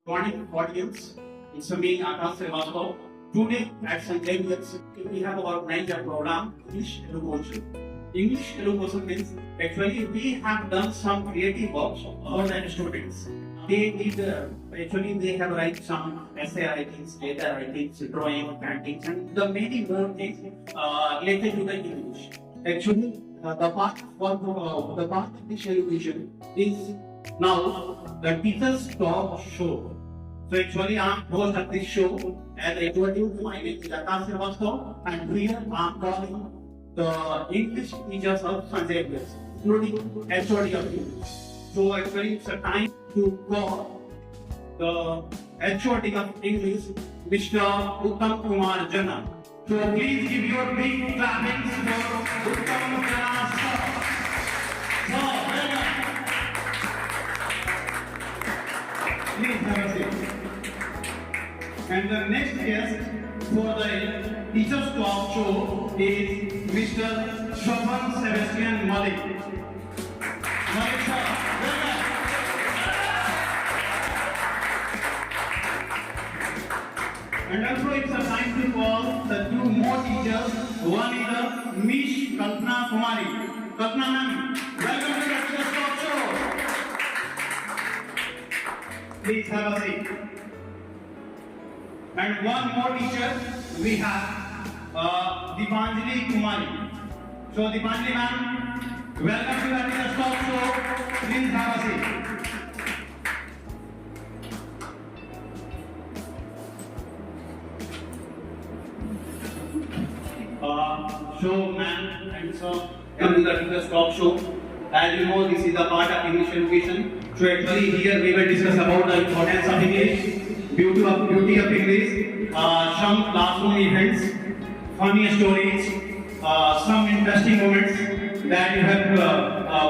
Morning audience, it's me Akash Srivastava. Today at St. Xavier's, we have our major program, English Elocution. English Elocution means actually we have done some creative works for the students. They did actually they have write some essay writings, data writings, drawing, paintings, and the many more things related to the English. Actually, the part of this education is now the teacher's talk show. So actually, I'm host of this show, and actually, my name is Akash Srivastava, and here I'm calling the English teachers of St. Xavier's, including HOD of English. So actually, it's a time to call the HOD of English, Mr. Uttam Kr, Jana. So please give your big clappings for Uttam Kr, sir. Please have a seat. And the next guest for the teacher's talk show is Mr. Swapan Sebastian Mullick. Mullick sir, welcome. And also it's a time to call the two more teachers. One is the Miss Kalpana Kumari. Kalpana ma'am, welcome to the teacher's talk show. Please have a seat. And one more teacher, we have Deepanjali Kumari. So Deepanjali ma'am, welcome to the teacher's talk show. Please have a seat. So ma'am and sir, come to the teacher's talk show. As you know, this is the part of English education. So actually here we will discuss about the importance of English, beauty of English, some classroom events, funny stories, some interesting moments that you have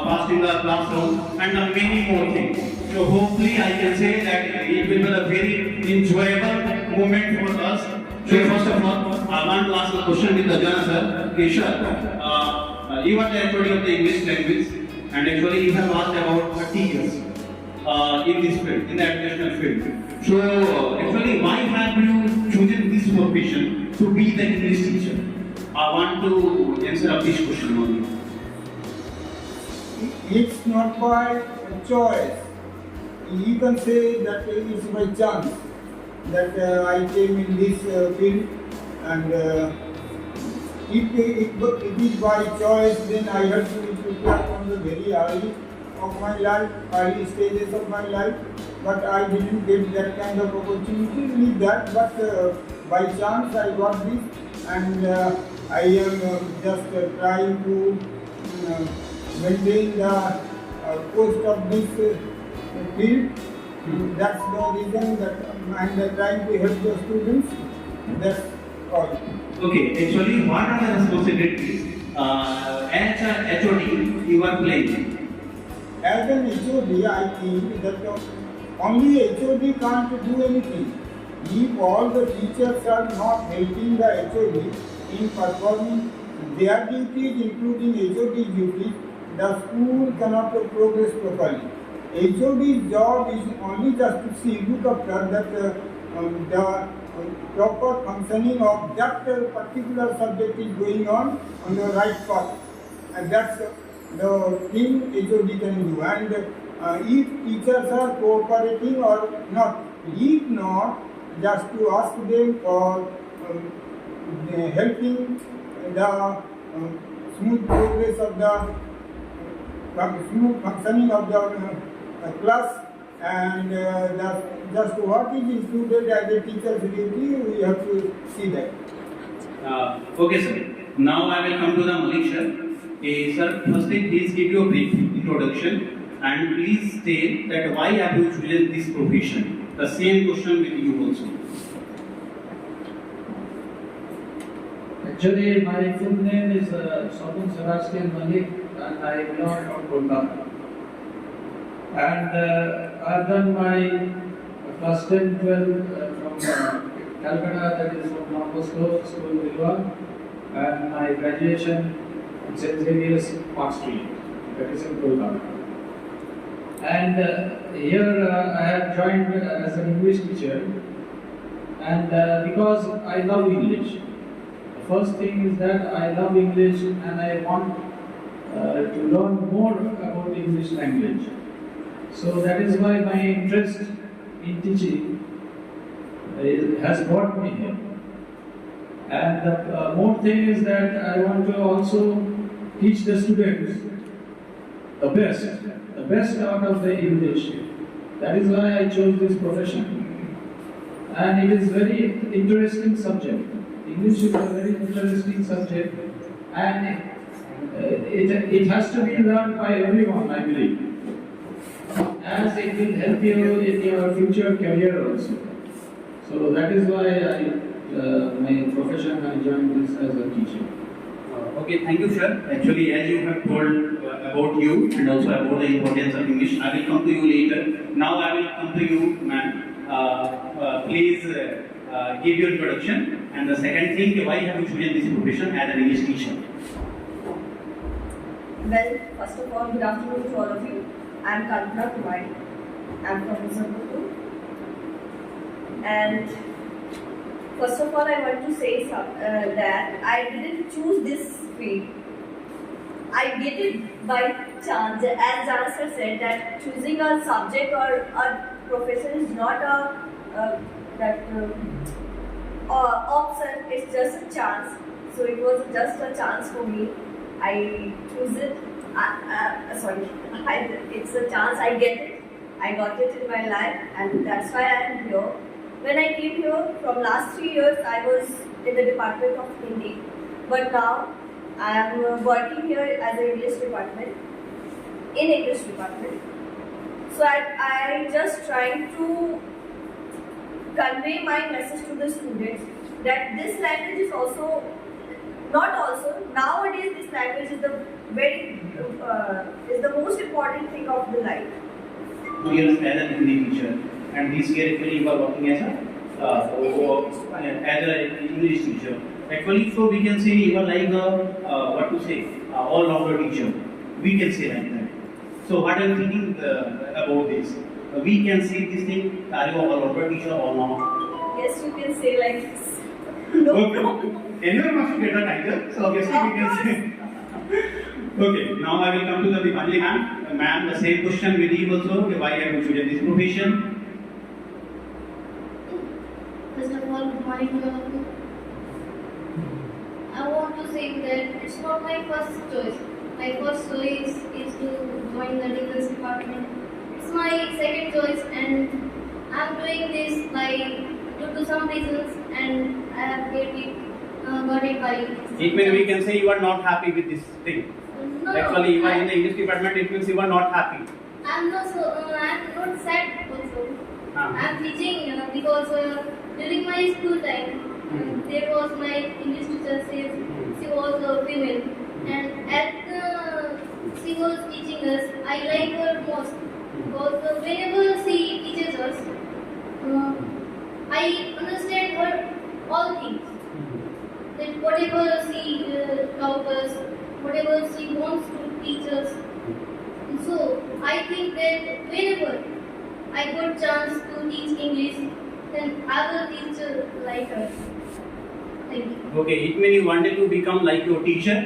passed in the classroom, and many more things. So hopefully I can say that it will be a very enjoyable moment for us. So first of all, I want to ask a question with the Jana sir. Okay, sir, you are the HOD of the English language, and actually you have asked about 30 years in this field, in the educational field. So actually, why have you chosen this profession to be the English teacher? I want to answer up this question only. It's not by choice. You can say that it's by chance that I came in this field, and if it is by choice, then I have to prepare from the very early stages of my life. But I didn't get that kind of opportunity with that. But by chance I got this, and I am just trying to maintain the post of this field. That's the reason that I'm trying to help the students. That's all. Okay, actually, what are the responsibilities as a HOD you are playing? As an HOD, I think that only HOD can't do anything. If all the teachers are not helping the HOD in performing their duties, including HOD duties, the school cannot progress properly. HOD's job is only just to look after that the proper functioning of that particular subject is going on the right path, and that's the thing HOD can do. And if teachers are cooperating or not, if not, just to ask them for helping the smooth progress of the smooth functioning of the class, and just what is included as a teacher's duty, we have to see that. Okay, sir. Now I will come to the Mullick sir. Sir, firstly, please give your brief introduction and please state that why have you chosen this profession. The same question with you also. Actually, my full name is Swapan Sebastian Mullick, and I belong from Kolkata. And I've done my first 10, 12 from Calcutta, that is from School, Vilwan, and my graduation in St. Xavier's, Park Street, that is in Kolkata. And here I have joined as an English teacher, and because I love English. The first thing is that I love English and I want to learn more about the English language. So that is why my interest in teaching has brought me here. And the more thing is that I want to also teach the students the best out of the English. That is why I chose this profession. And it is very interesting subject. English is a very interesting subject, and it has to be learned by everyone, I believe, as it will help you in your future career also. So that is why my profession I joined this as a teacher. Okay, thank you, sir. Actually, as you have told about you and also about the importance of English, I will come to you later. Now I will come to you, ma'am. Please give your introduction. And the second thing, why have you chosen this profession as an English teacher? Well, first of all, good afternoon to all of you. I am Kalpana Kumari. I am from Uttam Kr. And first of all, I want to say that I didn't choose this field. I get it by chance. As Jana sir said, that choosing a subject or a profession is not option. It's just a chance. So it was just a chance for me. I choose it. It's a chance. I get it. I got it in my life, and that's why I am here. When I came here from last 3 years, I was in the Department of Hindi, but now I am working here as an English department, in English department. So I just trying to convey my message to the students that this language is also, not also, nowadays this language is the most important thing of the life. 2 years as an Hindi teacher, and this year actually you are working as an English teacher. Actually, so we can say you are like a all-rounder teacher. We can say like that. So what are you thinking about this? We can say this thing, are you a all-rounder teacher or not? Yes, you can say like this. No. Okay. Anyone wants to get a title, so obviously we can say. Okay, now I will come to the Deepanjali ma'am. Ma'am, the same question with you also. Why have you chosen this profession? First of all, good morning to all of you. I want to say that it's not my first choice. My first choice is to join the defense department. It's my second choice, and I'm doing this due to some reasons, and I have got it by. It means we can say you are not happy with this thing. No, Actually, you are in the English department. It means you are not happy. I'm not sad also. I'm teaching because during my school time, there was my English teacher says she was a female, and she was teaching us. I like her most because whenever she teaches us, I understand her all things. That whatever she taught us, whatever she wants to teach us. So I think that whenever I got chance to teach English, then I will teach like her. Thank you. Okay, it means you wanted to become like your teacher.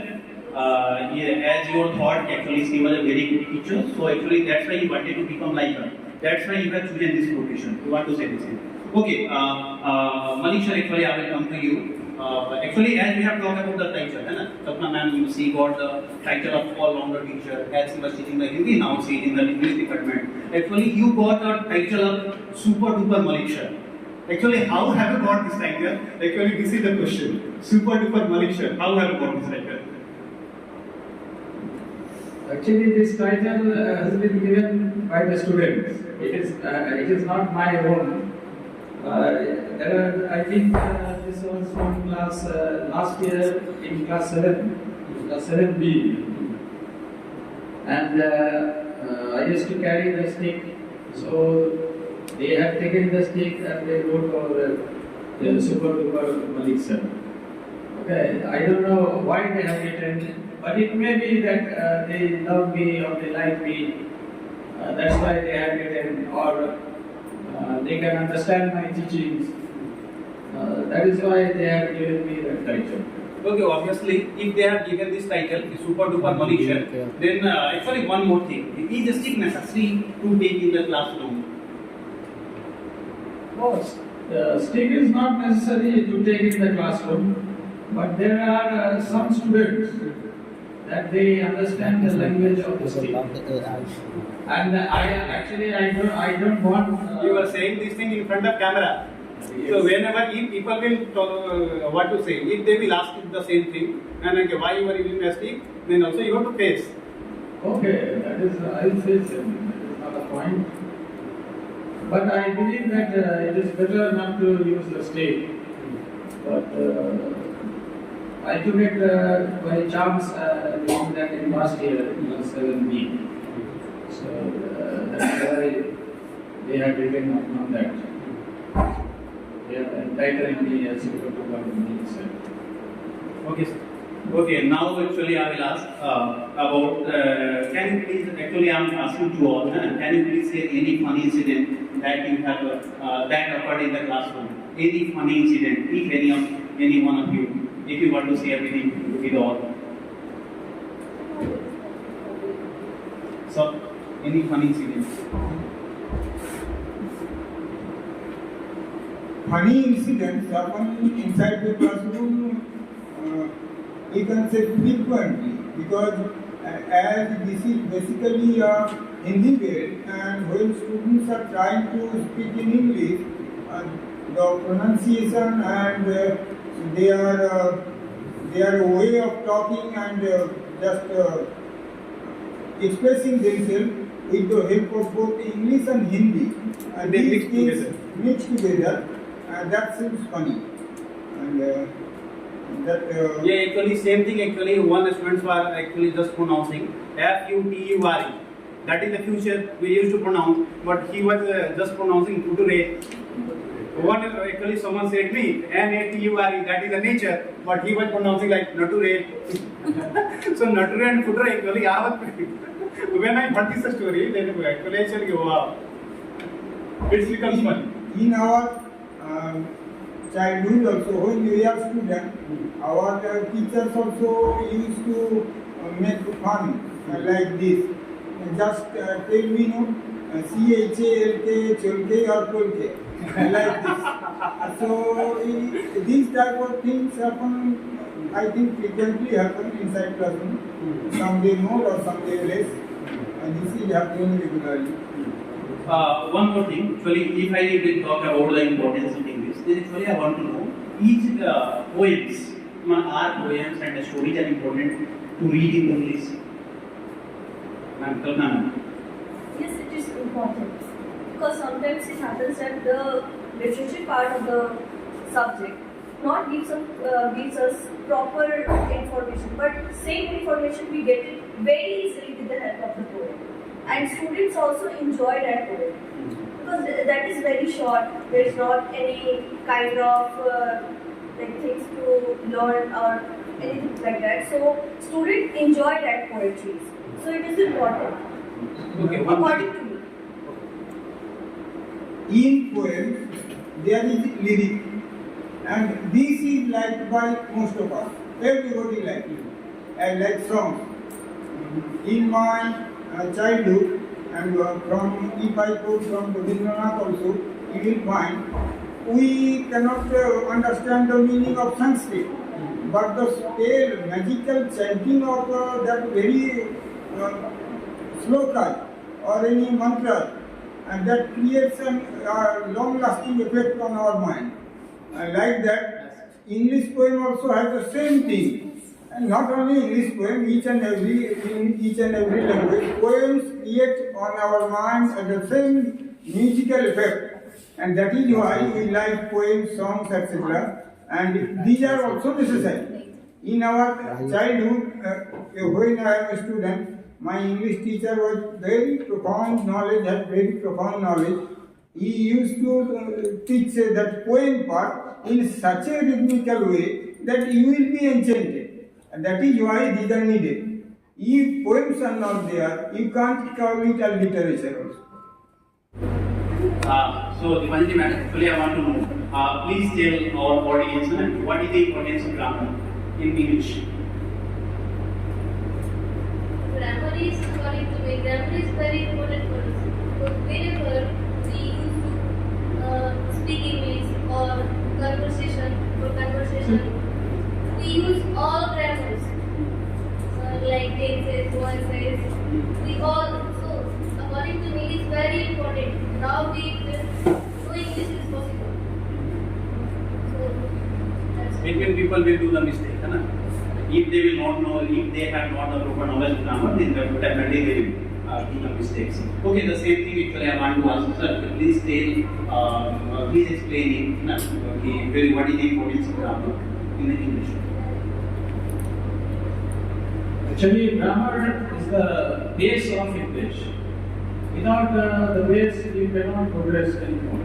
As your thought, actually she was a very good teacher. So actually that's why you wanted to become like her. That's why you have chosen this profession. You want to say this thing. Okay, Mullick sir, actually I will come to you. Actually, as we have talked about the title, Kalpana ma'am, she got the title of all-rounder teacher. As she was teaching the Hindi, now she is in the English department. Actually, you got the title of super duper Mullick sir. Actually, how have you got this title? Actually, this is the question. Super duper Mullick sir, how have you got this title? Actually, this title has been given by the students. It is not my own. I think this was from class last year in class 7B, and I used to carry the stick. So they have taken the stick and they wrote over the super duper Mullick sir. Okay, I don't know why they have written, but it may be that they love me or they like me. That's why they have written, or they can understand my teachings. That is why they have given me that title. Okay, obviously, if they have given this title, the super duper Mullick, then actually one more thing. Is the stick necessary to take in the classroom? Stick is not necessary to take in the classroom, but there are some students that they understand the language of the stick. And I don't want. You are saying this thing in front of camera. Yes. So whenever people will talk, what to say, if they will ask the same thing, and okay, why you are using a stick, then also you have to face. Okay, that is, I will say something. That is not a point. But I believe that it is better not to use the stick. But I took it by chance in that in last year, in 7B. So that's why they have written on that. They are entitling me as equal to what Mullick said. Okay, sir. Okay, now actually I will ask about, can you please, actually I am asking to all, can you please share any funny incident that you have, that occurred in the classroom? Any funny incident, if any one of you, if you want to share with all. So, any funny incident? Funny incidents happen inside the classroom, we can say frequently, because as this is basically a Hindi based, and when students are trying to speak in English, the pronunciation and their way of talking and just expressing themselves with the help of both English and Hindi, and they these things mixed together. That seems funny, and yeah, actually same thing. Actually, one students were actually just pronouncing F-U-T-U-R-E. That in the future we used to pronounce, but he was just pronouncing future. One actually someone said me N-A-T-U-R-E. That is the nature, but he was pronouncing like nature. So nature and future actually when I heard this story, then actually wow, it becomes funny. In our childhood also, when we are students, our teachers also used to make fun like this. Just tell me, C-H-A-L-K, Cholke or Tolke, like this. So these type of things happen, I think frequently happen inside classroom. Some day more or some day less. And this is happening regularly. One more thing, actually, if I will talk about the importance of English, then actually I want to know each poems, are poems and stories are important to read in English. Ma'am, Kalpana. Yes, it is important because sometimes it happens that the literature part of the subject not gives us proper information, but same information we get it very easily with the help of the poem. And students also enjoy that poem because that is very short. There is not any kind of like things to learn or anything like that. So students enjoy that poetry. So it is important. Okay, according to me. In poems, there is lyric, and this is liked by most of us. Everybody likes it, and like songs. In my childhood, and from if I quote from Rabindranath also, you will find we cannot understand the meaning of Sanskrit, but the spell, magical chanting of that very sloka or any mantra, and that creates a long-lasting effect on our mind. And like that, English poem also has the same thing. And not only English poem, in each and every language, poems create on our minds the same musical effect. And that is why we like poems, songs, etc. And these are also necessary. In our childhood, when I am a student, my English teacher was very profound knowledge, had very profound knowledge. He used to teach that poem part in such a rhythmical way that you will be enchanted. And that is why these are needed. If poems are not there, you can't call it a literature also. So, Deepanjali madam, actually I want to know, please tell our audience what is the importance of grammar in English? Grammar is, according to me, grammar is very important for us. Because whenever we used to speak English or conversation, we use all grammars. Like tenses, voices, we all, so according to me, it's very important. Now we know English is possible. So that's Between people will do the mistake, na? If they will not know, if they have not the proper knowledge of grammar, then definitely they will do the mistakes. Okay, the same thing actually I want to ask, sir. Please tell, please explain okay, what is the importance of grammar in English? Actually, grammar is the base of English. Without the base, you cannot progress anymore.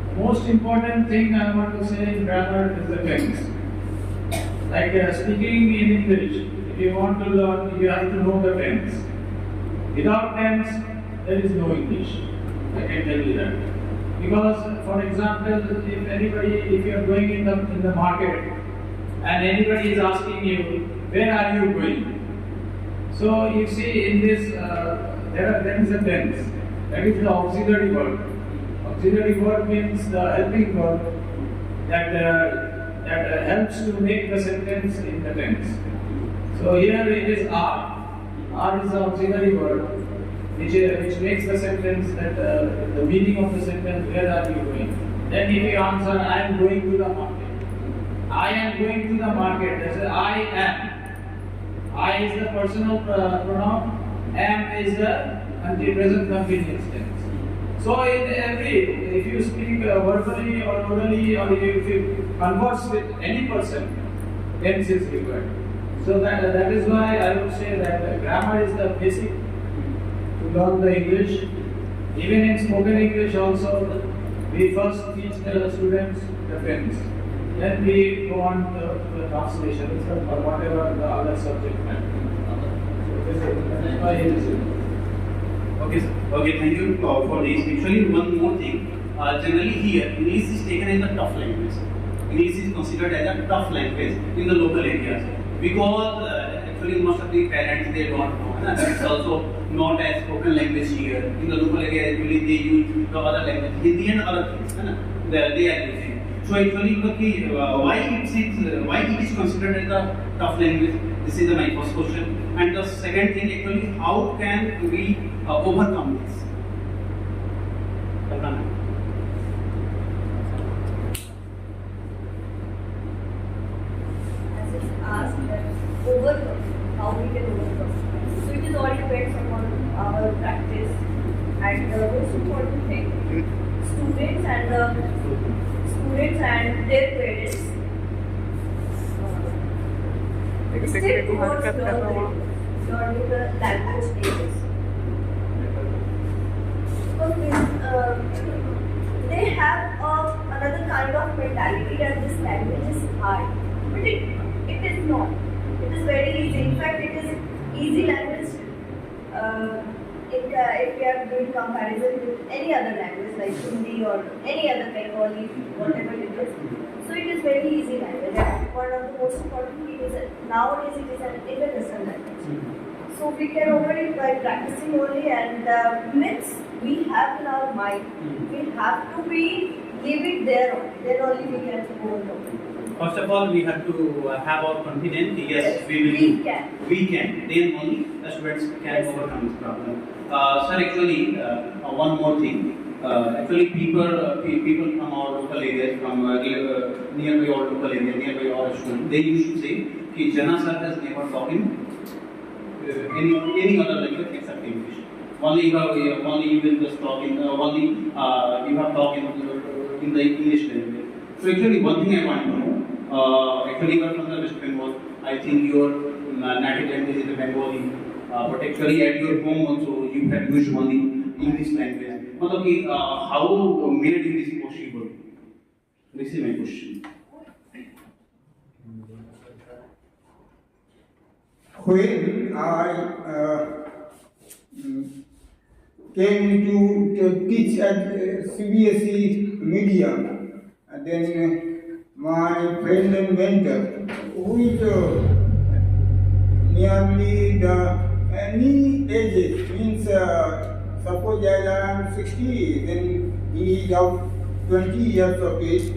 The most important thing I want to say in grammar is the tense. Like speaking in English, if you want to learn, you have to know the tense. Without tense, there is no English. I can tell you that. Because, for example, if you are going in the market and anybody is asking you, where are you going? So you see in this, there is a tense. That is the auxiliary verb. Auxiliary verb means the helping verb that helps to make the sentence in the tense. So here it is are. Are is the auxiliary verb which makes the sentence that the meaning of the sentence, where are you going? Then if you answer, I am going to the market. I am going to the market. That's I am. I is the personal pronoun, am is the present continuous tense. So in if you speak verbally or orally or if you converse with any person, tense is required. So that is why I would say that grammar is the basic to learn the English. Even in spoken English also, we first teach the students the tense. Then we go on to the translations or whatever the other subject matter. So that is why it is. Okay, sir. Okay, thank you for this. Actually, one more thing. Generally here, English is taken as a tough language. English is considered as a tough language in the local areas because actually most of the parents they don't know. And it's also not as spoken language here. In the local area, actually they use the other language, Hindi and other things. They are using. So actually, why it is considered as a tough language? This is my first question. And the second thing, actually, how can we overcome this? Kalpana. As it's asked that overcome, how we can overcome. So it is all depends upon our practice and the most important thing, students and their parents stick towards learning the language stages. Because they have another kind of mentality that this language is hard. But it is not. It is very easy. In fact, it is easy language if we are doing comparison with any other language like Hindi or any other Bengali, whatever it is. So it is very easy language. And one of the most important things is that nowadays it is an international language. So we can overcome it by practicing only, and the myths we have in our mind, we have to leave it there only. Then only we can overcome. First of all, we have to have our confidence. Yes, we can. We can. Then only the students can overcome this problem. Sir, actually, one more thing. Actually, people from our local areas, from nearby our local area, nearby our school, they used to say that Jana sir has never taught him any other language except English. Only you will just talk in only you have talked in the English language. So actually, one thing I want to know. Actually, you are from the West Bengal. I think your native language is the Bengali. But actually, at your home also, you have used only English language. How made this possible? This is my question. when I came to teach at CBSE medium, and then my friend and mentor, who is nearly any ages, means suppose I am 60, then he is of 20 years of age.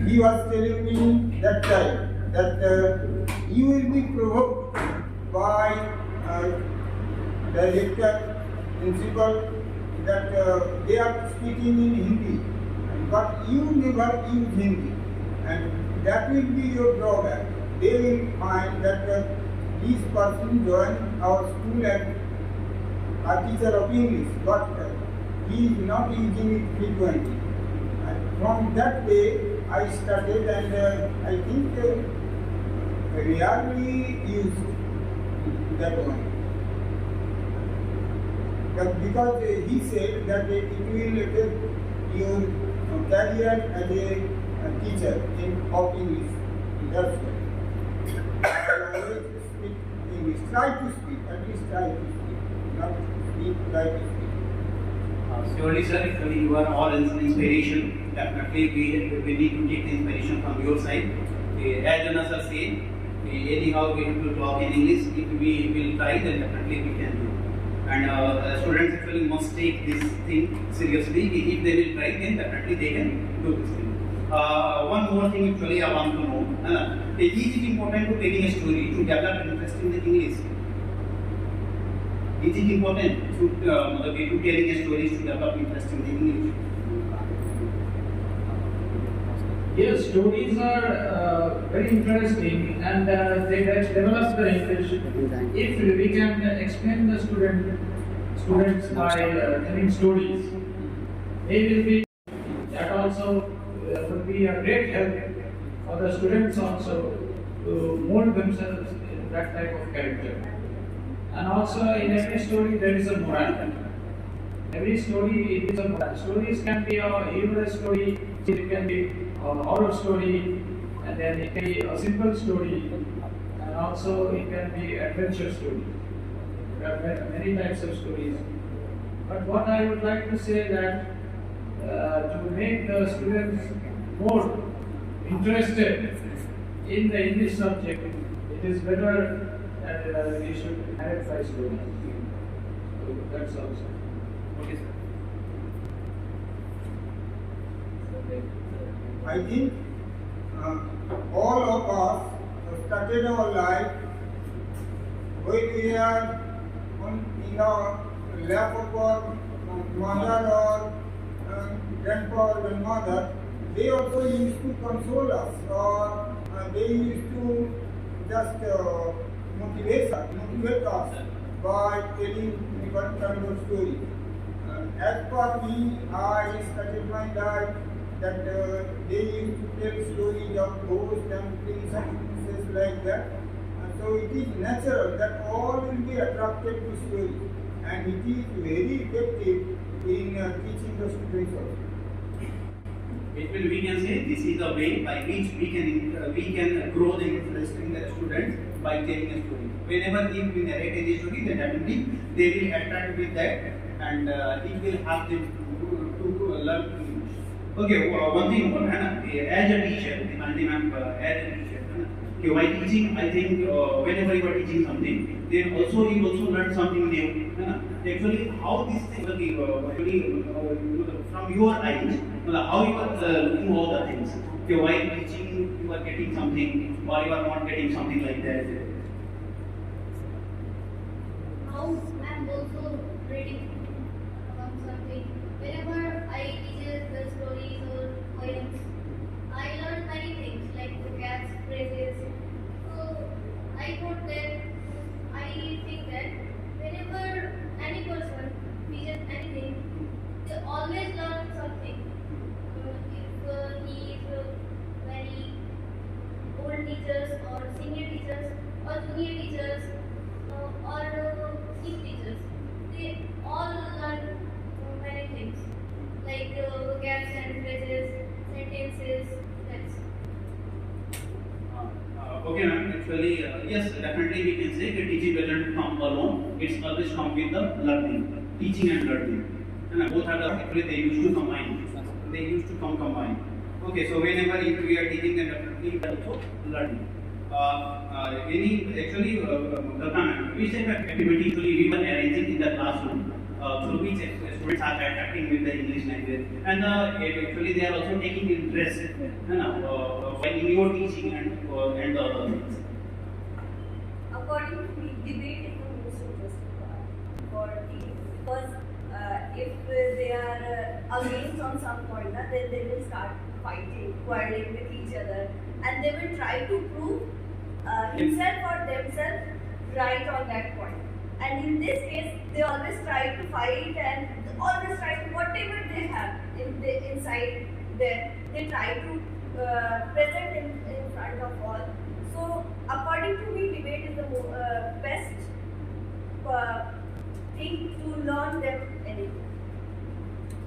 He was telling me that time that you will be provoked by director, principal, that they are speaking in Hindi, but you never use Hindi, and that will be your drawback. They will find that this person joined our school and a teacher of English, but he is not using it frequently. And from that day, I started, and I think rarely used that one. But because he said that it will affect your career as a teacher of English. That's why I always speak English. Try to speak, at least try to speak. Not speak, try to speak. Surely, sir, actually you are all inspiration. Definitely, we need to take the inspiration from your side. As Jana sir said, anyhow we have to talk in English. If we will try, then definitely we can do. And students actually must take this thing seriously. If they will try, then definitely they can do this thing. One more thing actually I want to know. Is it important to telling a story to develop interest in the English? Is it important to telling a story to develop interest in the English? Yes, stories are very interesting, and they develop the English. If we can explain the students by telling stories, they will be, that also would be a great help for the students also to mold themselves in that type of character. And also in every story there is a moral. Every story is a moral. Stories can be a hero story, it can be a horror story, and then it can be a simple story, and also it can be adventure story. There are many types of stories. But what I would like to say that to make the students more interested in the English subject, it is better that we should clarify stories. So that's also. Okay, sir. I think all of us started our life when we are in the lap of our mother or grandpa or grandmother. They also used to console us, or they used to just motivate us by telling different kind of stories. As per me, I started my life that they used to tell stories of ghosts and things and pieces like that. So it is natural that all will be attracted to stories, and it is very effective in teaching the students also. It will, we can say this is the way by which we can grow the interest in the students by telling a story. Whenever if we narrate a story, then definitely they will attract with that, and it will help them to learn English. Okay, one thing more, as a teacher, as a teacher, while teaching, I think whenever you are teaching something, then also you also learn something new. Actually, how this thing from your eyes, how you are looking all the things. While teaching, you are getting something, or you are not getting something like that. Now I'm also reading something. Whenever I teach the stories or poems, I learn many things like vocabs, phrases. So I thought that I think that whenever any person teaches anything, they always learn something. If he is very old teachers or senior teachers or junior teachers or new teachers, they all learn many things like vocabs and phrases, sentences. That's Okay, ma'am. actually, yes, definitely we can say that teaching doesn't come alone. It's always come with the learning, teaching and learning. And both are actually they used to combine. They used to come combined. Okay, so whenever if we are teaching, then definitely we are also learning. Kalpana, which type of activity actually we were arranging in the classroom? Through which students are interacting with the English language, and actually they are also taking interest in your teaching and the other things. According to me, debate is the most interesting part for teaching, because if they are against on some point, then they will start fighting, quarreling with each other, and they will try to prove himself or themselves right on that point. And in this case, they always try to fight and always try to, whatever they have inside them, they try to present in front of all. So, according to me, debate is the best thing to learn them anything.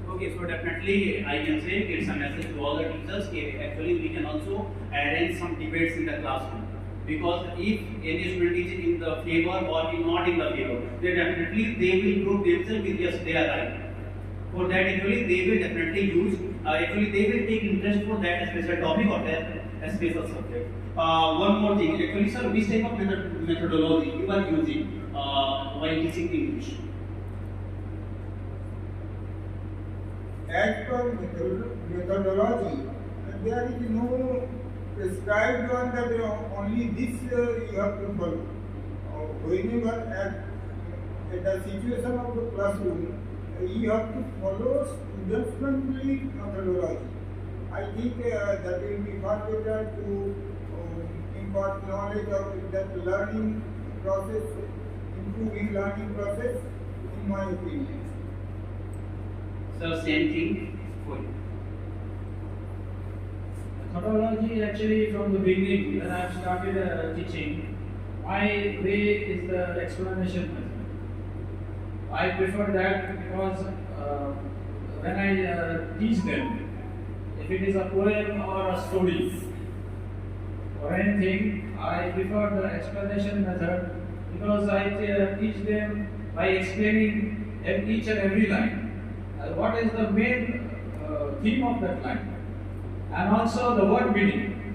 Okay, so definitely I can say it's a message to all the teachers. Actually, we can also arrange some debates in the classroom. Because if any student is in the favor or not in the favor, then definitely they will prove themselves with yes, they are right. For that, actually, they will definitely use, they will take interest for that special topic or that special subject. One more thing, actually, sir, which type of methodology you are using while teaching English? As per methodology, there is no prescribed one that only this you have to follow. Whenever at the situation of the classroom, you have to follow student-friendly methodology. I think that will be far better to impart knowledge of that learning process, improving learning process, in my opinion. So same thing for you. Methodology, actually, from the beginning, when I started teaching, my way is the explanation method. I prefer that because when I teach them, if it is a poem or a story or anything, I prefer the explanation method because I teach them by explaining each and every line. What is the main theme of that line? And also the word meaning.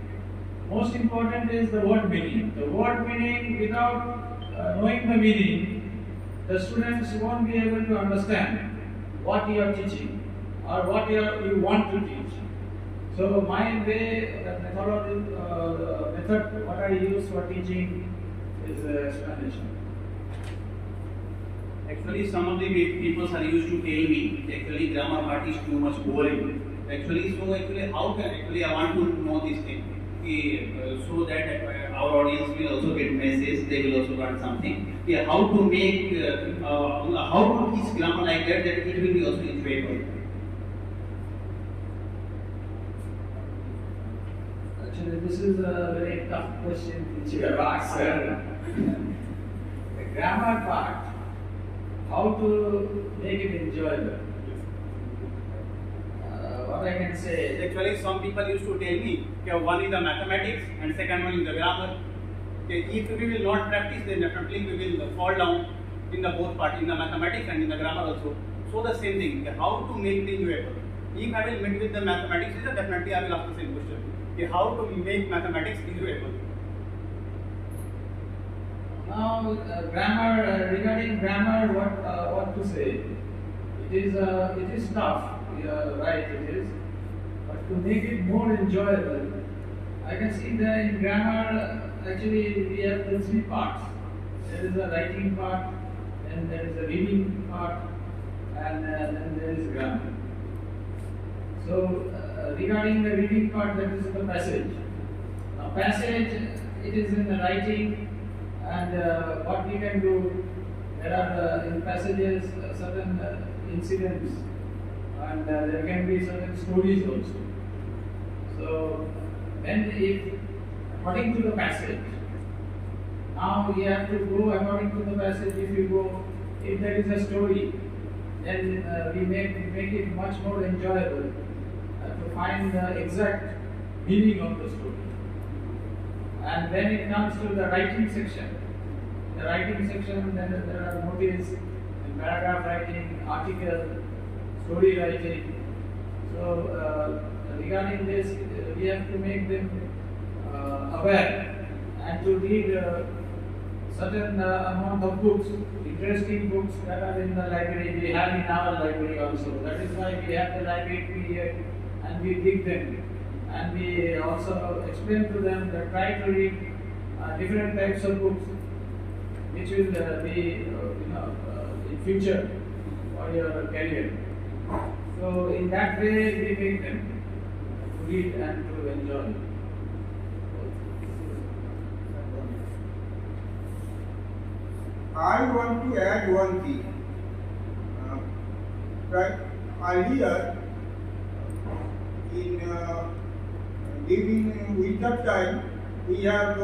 Most important is the word meaning. The word meaning, without knowing the meaning, the students won't be able to understand what you are teaching or what you want to teach. So my way, the methodology, method what I use for teaching is explanation. Actually, some of the people are used to tell me actually grammar part is too much boring. Actually, how can I want to know this thing so that our audience will also get message, they will also learn something. How to make how to teach grammar like that it will be also enjoyable. Actually, this is a very tough question which you have asked. The grammar part, how to make it enjoyable. What I can say is, actually, some people used to tell me one is the mathematics and second one is the grammar. If we will not practice, then definitely we will fall down in the both part, in the mathematics and in the grammar also. So the same thing, how to make it enjoyable. If I will meet with the mathematics, definitely I will ask the same question. How to make mathematics enjoyable. now grammar, regarding grammar, what to say? It is tough. Right, it is. But to make it more enjoyable, I can see that in grammar, actually, we have the three parts. There is a writing part, then there is a reading part, and then there is grammar. So, regarding the reading part, that is the passage. Now, passage, it is in the writing, and what we can do, there are in passages certain incidents, and there can be certain stories also. So, according to the passage, now we have to go according to the passage. If there is a story, then we make it much more enjoyable to find the exact meaning of the story. And when it comes to the writing section, then there are notices, paragraph writing, article, story writing. So regarding this, we have to make them aware and to read certain amount of books, interesting books that are in the library. We have in our library also. That is why we have the library period and we dig them. And we also explain to them that try to read different types of books which will be in future for your career. So in that way we make them to read and to enjoy. I want to add one thing. Right earlier, during winter time, we have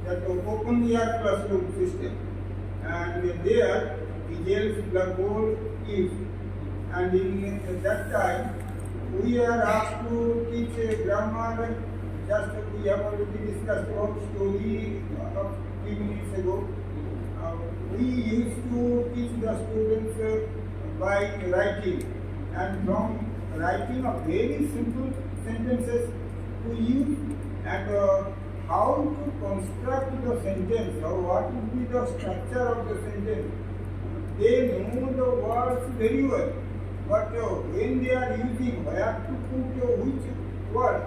that open air classroom system, and there the jail's blackboard is, and in that time we are asked to teach grammar. Just we have already discussed one story of 3 minutes ago. We used to teach the students by writing, and from writing a very simple sentences to use and how to construct the sentence or what would be the structure of the sentence. They know the words very well, but when they are using where to put which word,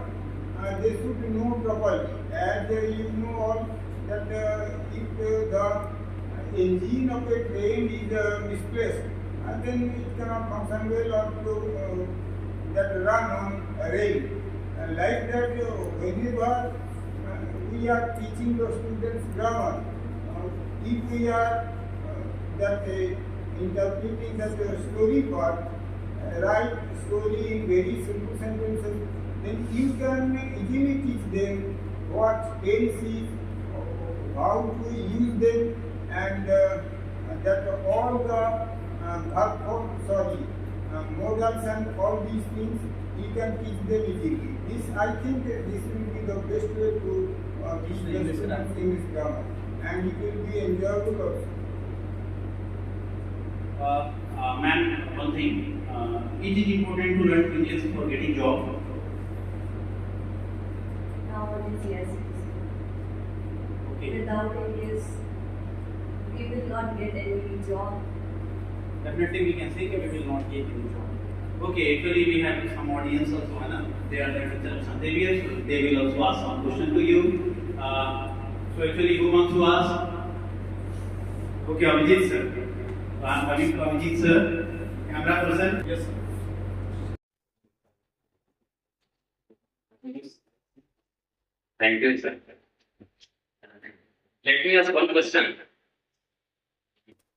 they should know properly. As you know all that if the engine of a train is misplaced, and then it cannot function well or to that run on a rail. Like that, whenever we are teaching the students grammar, if we are interpreting that story part, write story in very simple sentences, then you can easily teach them what tense is, how to use them, and that all the modals and all these things you can teach them easily. This, I think, this will be the best way to teach the students English grammar, and it will be enjoyable also. Ma'am, one thing, it is important to learn English for getting job. Nowadays, yes. Okay. Without English, we will not get any job. Definitely we can say that we will not get any job. Okay, actually we have some audience also, Anna. They are there with Xavier, so they will also ask some question to you. So actually who wants to ask? Okay, Abhijit sir. So I am coming to Abhijit sir. Camera person? Yes sir. Thank you, sir. Let me ask one question.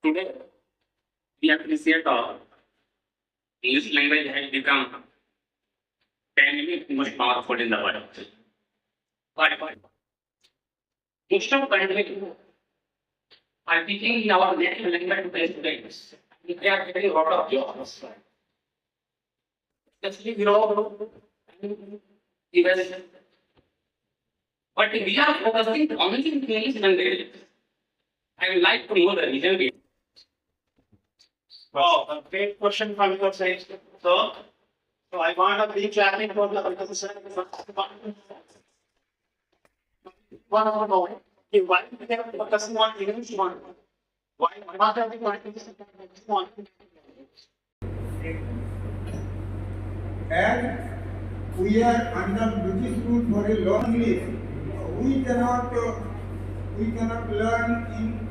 Today, we appreciate English language has become technically most powerful in the world. But most of countries are teaching in our native language to the students. They are getting a lot of jobs. Especially Europe and US. But we are focusing only in English language. I would like to know the reason behind. Wow, a great question from your side, sir. So I want a brief challenge for the organization. One of the why we are focusing on English one? Why not having one? And we are under British rule for a long English. We cannot learn in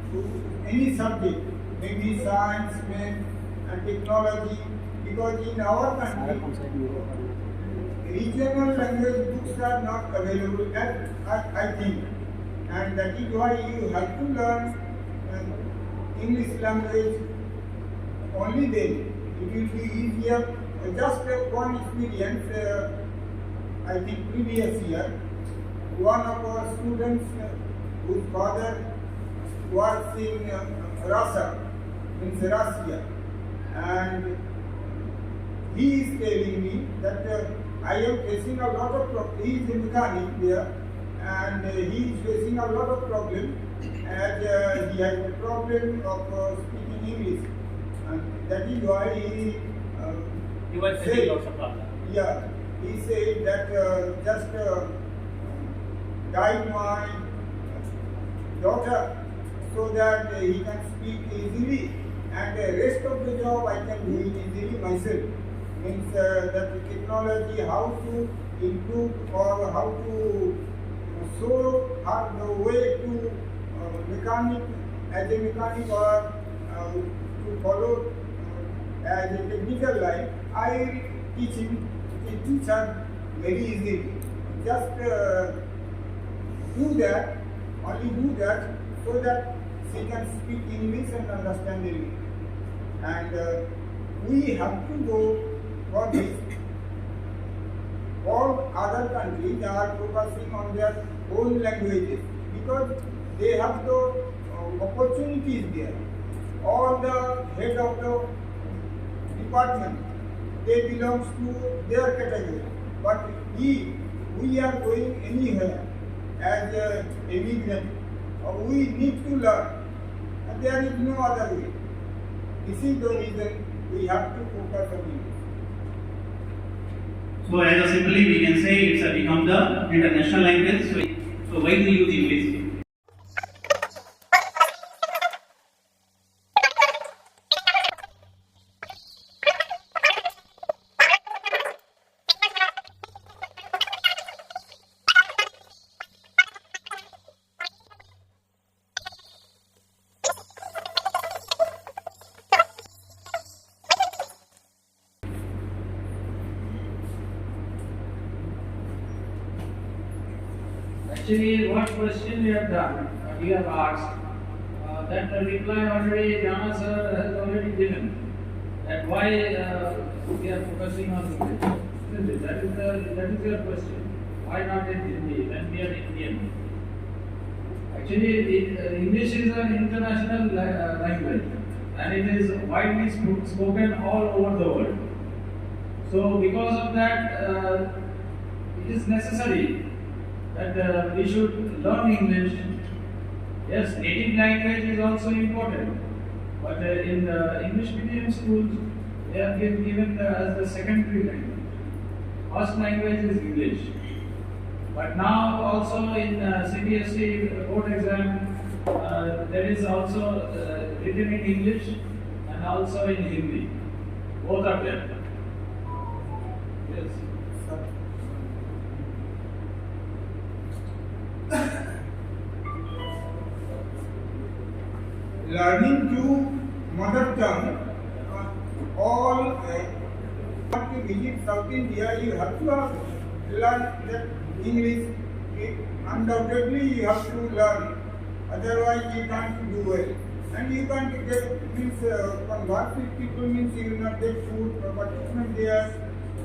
any subject, maybe science, math, and technology, because in our country, regional language books are not available, I think, and that is why you have to learn English language. Only then it will be easier. Just one experience, I think previous year, one of our students whose father works in Russia, means Russia, and he is telling me that I am facing a lot of problems. He is a mechanic there, and he is facing a lot of problems as he has a problem of speaking English. And that is why You were said, saying lots of problems. yeah, he said that just guide my daughter so that he can speak easily, and the rest of the job I can do it easily myself. Means that technology, how to improve or how to show her the way to mechanic, as a mechanic, or to follow as a technical life. I teach her very easily. Just do that, only do that, so that she can speak English and understand English. And we have to go for this. All other countries are focusing on their own languages because they have the opportunities there. All the head of the department, they belong to their category. But we are going anywhere as an immigrant. We need to learn, and there is no other way. This is the reason we have to focus on English. So as simply we can say it's become the international language. So why do you use English? Actually, what question you have done, you have asked, that reply already Jana sir has already given. That why we are focusing on English. Isn't it? That is your question. Why not in Hindi when we are Indian? Actually, English is an international language and it is widely spoken all over the world. So because of that, it is necessary that we should learn English. Yes, native language is also important, but in the English medium schools, they have been given as the secondary language. First language is English. But now also in CBSE board exam, there is also written in English and also in Hindi. Both are there. Yes. Learning to mother tongue, all to visit South India, you have to learn that English. Undoubtedly, you have to learn. Otherwise, you can't do well. And you can't get means converse with people means you will not get food, advertisement there.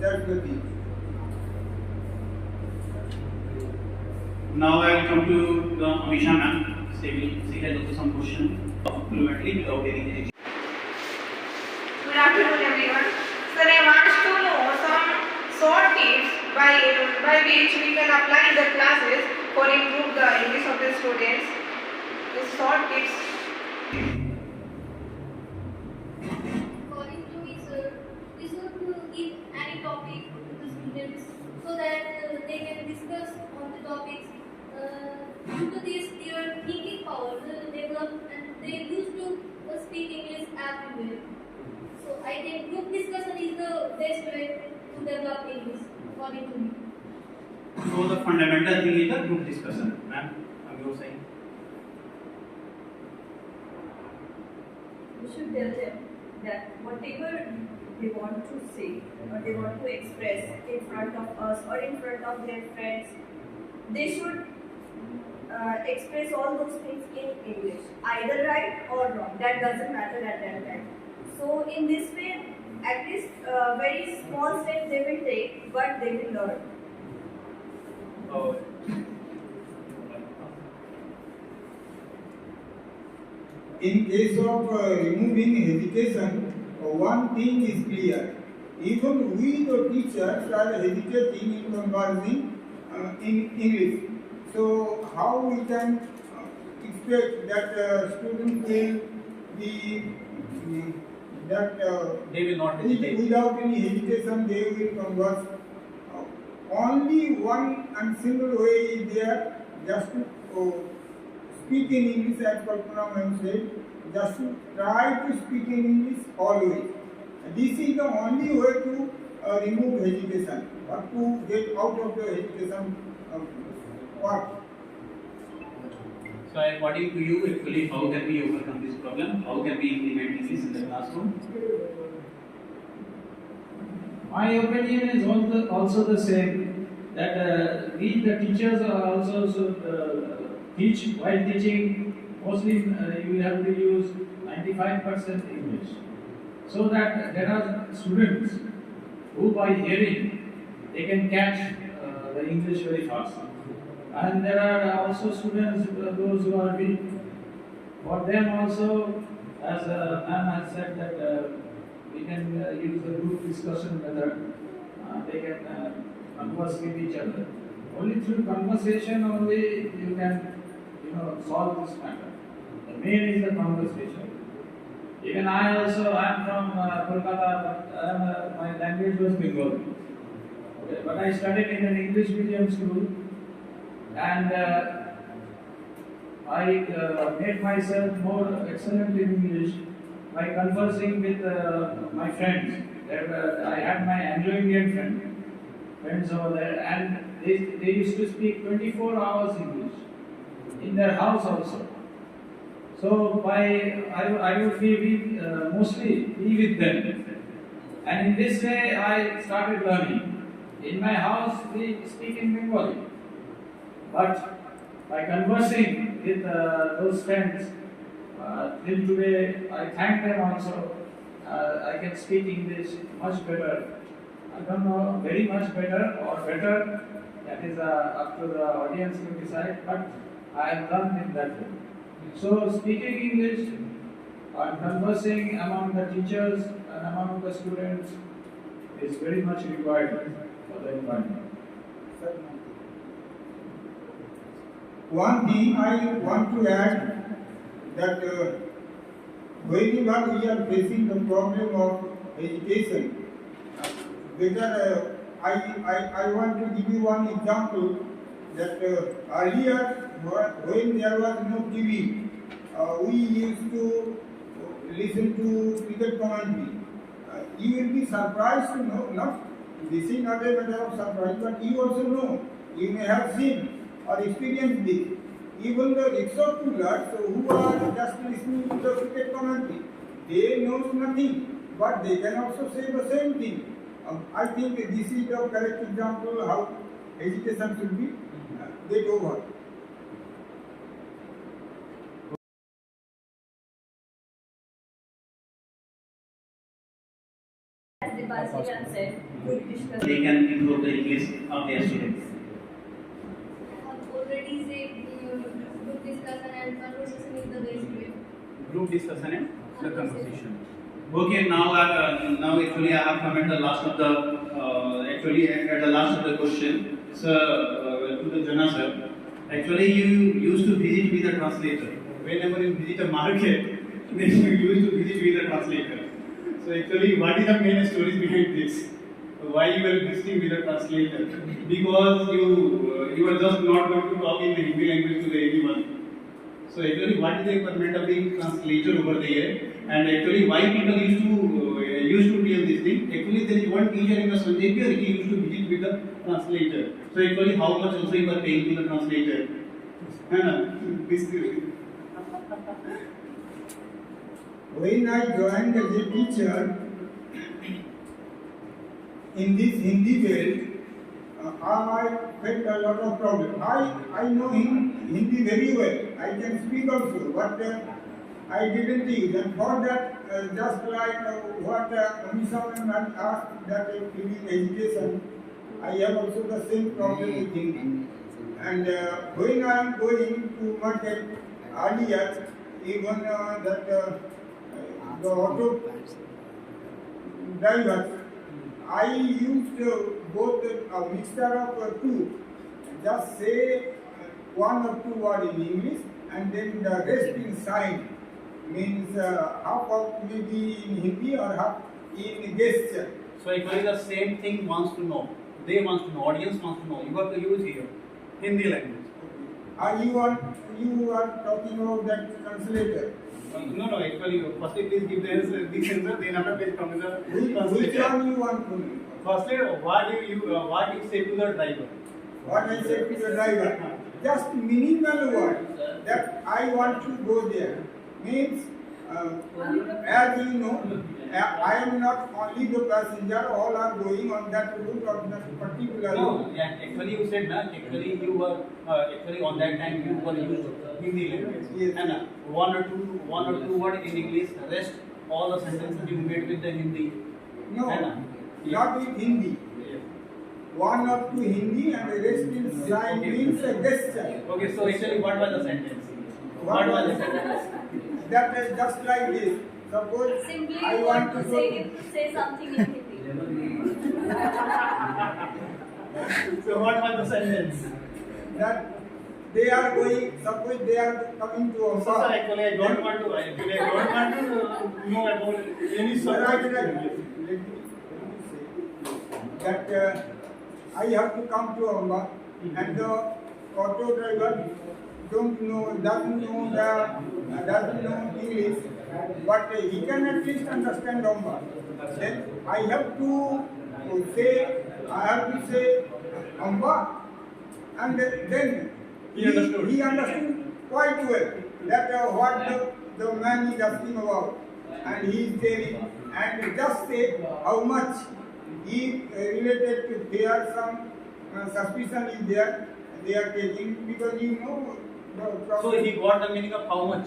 That's the thing. Now I will come to the Amisha ma'am. She has also some question fluently without any. Good afternoon, everyone. Sir, I want to know some short tips by which we can apply in the classes for improve the English of the students. These short tips. According to me, sir, we should give any topic to the students so that they can discuss on the topics. Due to this, their thinking power will develop and they used to speak English everywhere. So I think group discussion is the best way to develop English, according to me. So the fundamental thing is the group discussion, ma'am. You were saying. We should tell them that whatever they want to say or they want to express in front of us or in front of their friends, they should express all those things in English, either right or wrong. That doesn't matter at that time. So in this way, at least very small steps they will take, but they will learn. Oh. In case of removing hesitation, one thing is clear. Even we, the teachers, are hesitating in conversing in English. So how we can expect that students will be They will not hesitate. without any hesitation they will converse. Only one and single way is there, just to speak in English, as Kalpana ma'am said, just to try to speak in English always. This is the only way to remove hesitation, or to get out of the hesitation part. So according to you, actually, how can we overcome this problem? How can we implement this in the classroom? My opinion is also the same, that we the teachers are also teach, while teaching, mostly you have to use 95% English, so that there are students who by hearing they can catch the English very fast. And there are also students, those who are weak. For them also, as ma'am has said, that we can use the group discussion method. They can converse with each other. Only through conversation only you can, solve this matter. The main is the conversation. Even I also am from Kolkata, but my language was Bengali. Okay, but I studied in an English medium school, and I made myself more excellent in English by conversing with my friends. I had my Anglo-Indian friends over there, and they used to speak 24 hours English in their house also. So I would be mostly be with them, and in this way I started learning. In my house we speak in Bengali, but by conversing with those friends, till today I thank them also. I can speak English much better. I don't know very much better or better. That is up to the audience to decide. But I have learned in that way. So speaking English and conversing among the teachers and among the students is very much required for the environment. One thing I want to add, that whenever we are facing the problem of education, whether I want to give you one example, that earlier when there was no TV, we used to listen to cricket commentary. You will be surprised to know, this is not a matter of surprise, but you also know, you may have seen or experienced this. Even the rickshaw pullers who are just listening to the cricket commentary, they know nothing, but they can also say the same thing. I think this is the correct example how education should be get over. As Deepanjali said, good discussion. They can improve the English of their students. I have already said group discussion and conversation is the best way. Group discussion and the conversation. Okay, now actually I have come at the last of the at the last of the question. So to the Jana sir, actually you used to visit with a translator. Whenever you visit a market, then you used to visit with a translator. So actually, what is the main story behind this? Why you were visiting with a translator? Because you were just not going to talk in the Hindi language to anyone. So actually, what is the requirement of being translator over there? And actually, why people used to tell this thing? Actually, there is one teacher in the Xavier, he used to visit with the translator. So actually, how much also you are paying to the translator? When I joined as a teacher in this Hindi world, I faced a lot of problems. I know Hindi very well. I can speak also, but I didn't use. And for that, just like what Amisha had asked, that giving education, I have also the same problem with Hindi. And when I am going to market earlier, even the auto drivers, I used both a mixture of two. Just say one or two words in English and then the rest in sign. Means half of maybe in Hindi or half in gesture. So actually the same thing wants to know. They want to know, audience wants to know. You have to use here Hindi language. You are talking about that translator. No, actually, firstly please give the answer, then after please come to the Which translator. one you want to know? Firstly, what you say to the driver? What I said to the driver, just minimal word that I want to go there. Means, as you know, I am not only the passenger, all are going on that route of that particular No, route. yeah, actually you said that, actually you were, actually on that time you were used Hindi language. Yes. And one or two words in English, rest all the sentences you made with the Hindi. No, And, not with Hindi. yeah. One or two Hindi and the rest in sign means a gesture. Okay, so actually what was the sentence? What What was was the sentence? That is just like this. Suppose Simply I you want to go. say something in Hindi. So what was the sentence? That they are going, suppose they are coming to So sir, Amba. actually I don't want to know about any subject. Let me say that I have to come to Amba and the auto driver doesn't know English, but he can at least understand Amba. Then I have to say Amba, and then He understood. He understood quite well that what the man is asking about, and he is telling, and just say how much he related to there some suspicion is there. They are taking because you know. So he got the meaning of how much.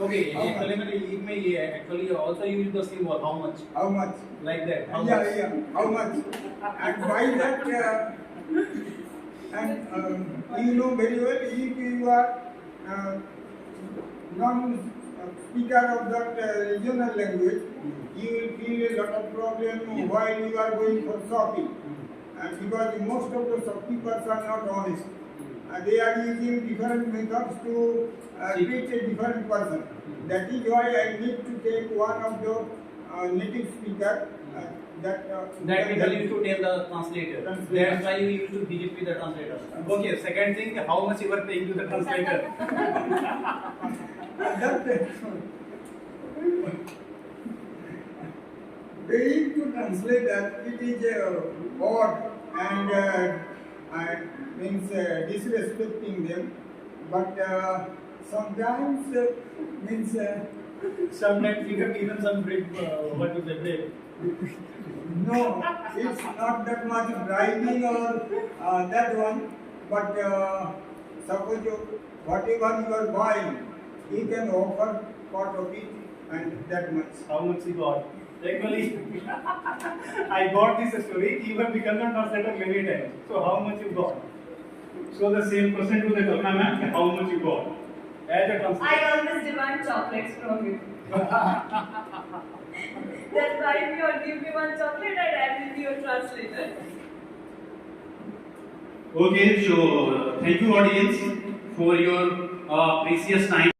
Okay, How much? actually also use the symbol how much. How much? Like that. How Yeah, much? yeah. How much? And by that, you know very well, if you are non-speaker of that regional language, you will feel a lot of problem while you are going for shopping. Because most of the shopkeepers are not honest. They are using different methods to treat a different person. That is why I need to take one of the native speaker That means you used to tell the translator. That's why you used to visit with the translator. Okay, second thing, how much you were paying to the translator? Paying to translator, it is odd and means disrespecting them, but sometimes means Sometimes you have given some break, what is the break? no, it's not that much bribing or that one, but suppose whatever you are buying, he can offer part of it and that much. How much you got? Actually, I got this story. You have become a translator many times. So how much you got? So the same question to the Kalpana ma'am, how much you got? As a translator. I always demand chocolates from you. That's why if you give me one chocolate, I will be your translator. Okay, so thank you audience for your precious time.